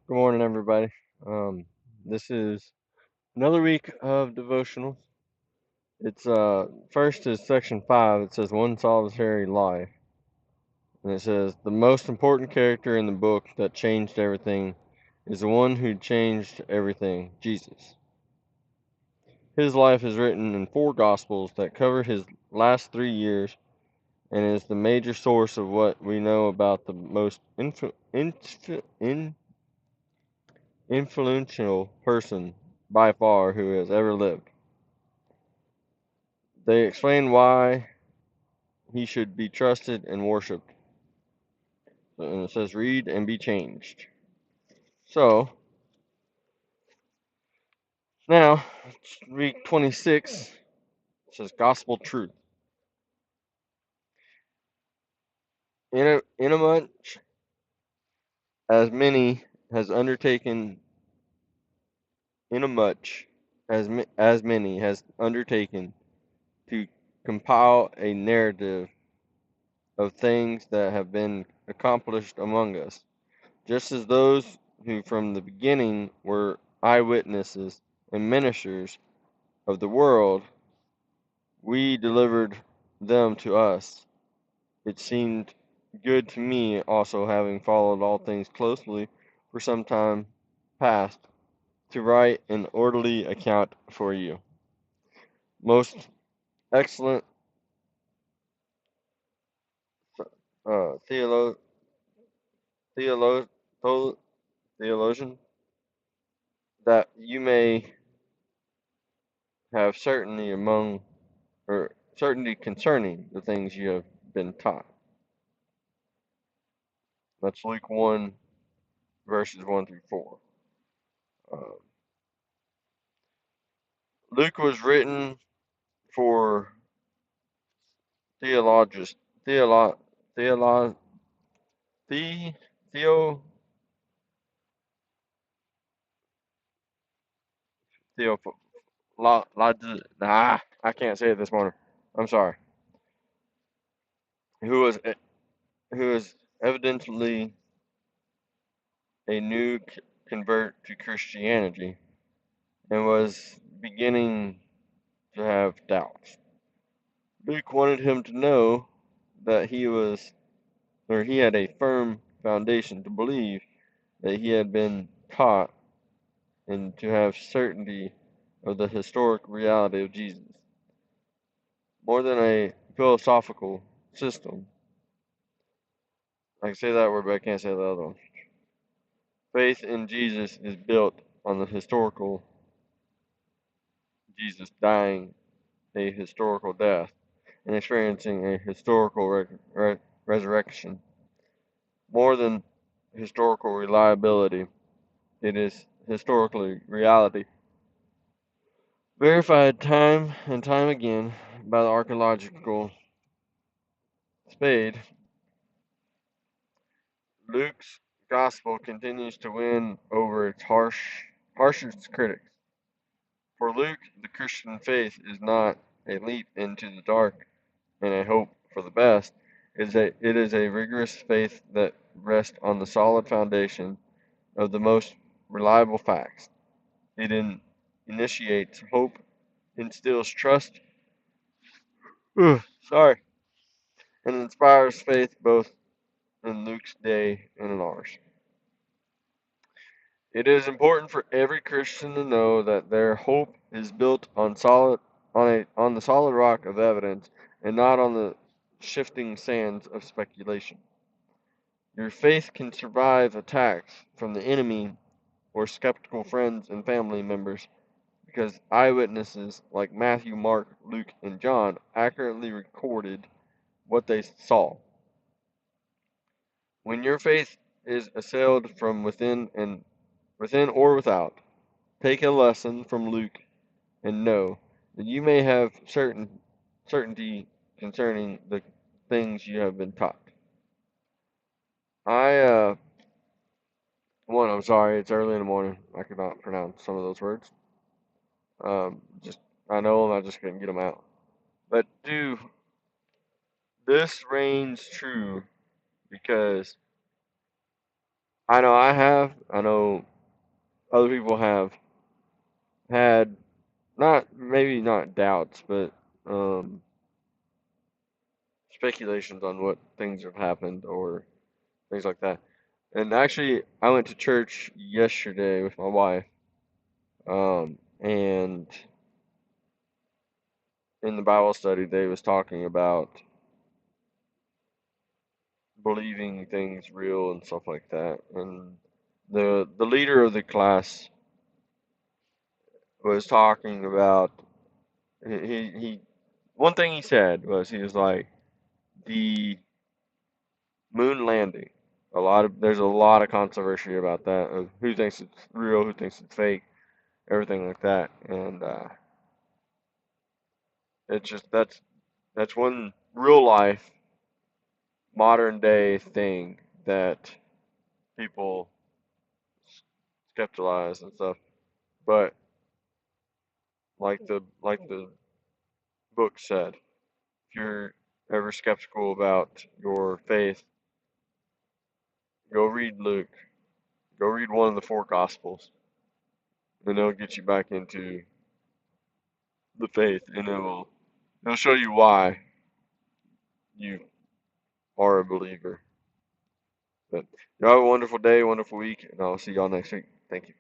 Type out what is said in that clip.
Good morning, everybody. This is another week of devotional. It's first is section 5. It says one solitary life, and it says the most important character in the book that changed everything is the one who changed everything, Jesus. His life is written in 4 gospels that cover his last 3 years and is the major source of what we know about the most influential person by far who has ever lived. They explain why he should be trusted and worshipped. And it says, read and be changed. So, now, week 26, it says gospel truth. Inasmuch as many has undertaken, inasmuch as many has undertaken to compile a narrative of things that have been accomplished among us, just as those who from the beginning were eyewitnesses and ministers of the world, we delivered them to us. It seemed good to me also, having followed all things closely for some time past, to write an orderly account for you. Most excellent theolo- theolo- theologian, that you may have certainty concerning the things you have been taught. That's Luke 1, verses 1 through 4. Uh, Luke was written for theologists, theolo, theolo, the, theo, theo, I can't say it this morning. I'm sorry. Who was who is evidently a new convert to Christianity and was beginning to have doubts. Luke wanted him to know that he had a firm foundation to believe that he had been taught and to have certainty of the historic reality of Jesus. More than a philosophical system. I can say that word, but I can't say the other one. Faith in Jesus is built on the historical Jesus dying a historical death and experiencing a historical resurrection. More than historical reliability, it is historically reality. Verified time and time again by the archaeological spade, Luke's gospel continues to win over its harshest critics. For Luke, the Christian faith is not a leap into the dark and a hope for the best. It is a rigorous faith that rests on the solid foundation of the most reliable facts. It initiates hope, instills trust, sorry, and inspires faith both in Luke's day and in ours. It is important for every Christian to know that their hope is built on the solid rock of evidence and not on the shifting sands of speculation. Your faith can survive attacks from the enemy or skeptical friends and family members because eyewitnesses like Matthew, Mark, Luke, and John accurately recorded what they saw. When your faith is assailed from within or without, take a lesson from Luke and know that you may have certainty concerning the things you have been taught. I I'm sorry, it's early in the morning. I could not pronounce some of those words. Just I know them, I just couldn't get them out. But do this reigns true because I know I have. I know other people have had not maybe not doubts, but um, speculations on what things have happened or things like that. And actually, I went to church yesterday with my wife, and in the Bible study, they was talking about believing things real and stuff like that. And the leader of the class was talking about he one thing he said was he was like the moon landing. There's a lot of controversy about that of who thinks it's real, who thinks it's fake, everything like that. And it's just that's one real life modern day thing that people skeptical and stuff. But like the book said, if you're ever skeptical about your faith, go read Luke. Go read one of the four Gospels, and it'll get you back into the faith, and it'll show you why you are a believer. But y'all have a wonderful day, wonderful week, and I'll see y'all next week. Thank you.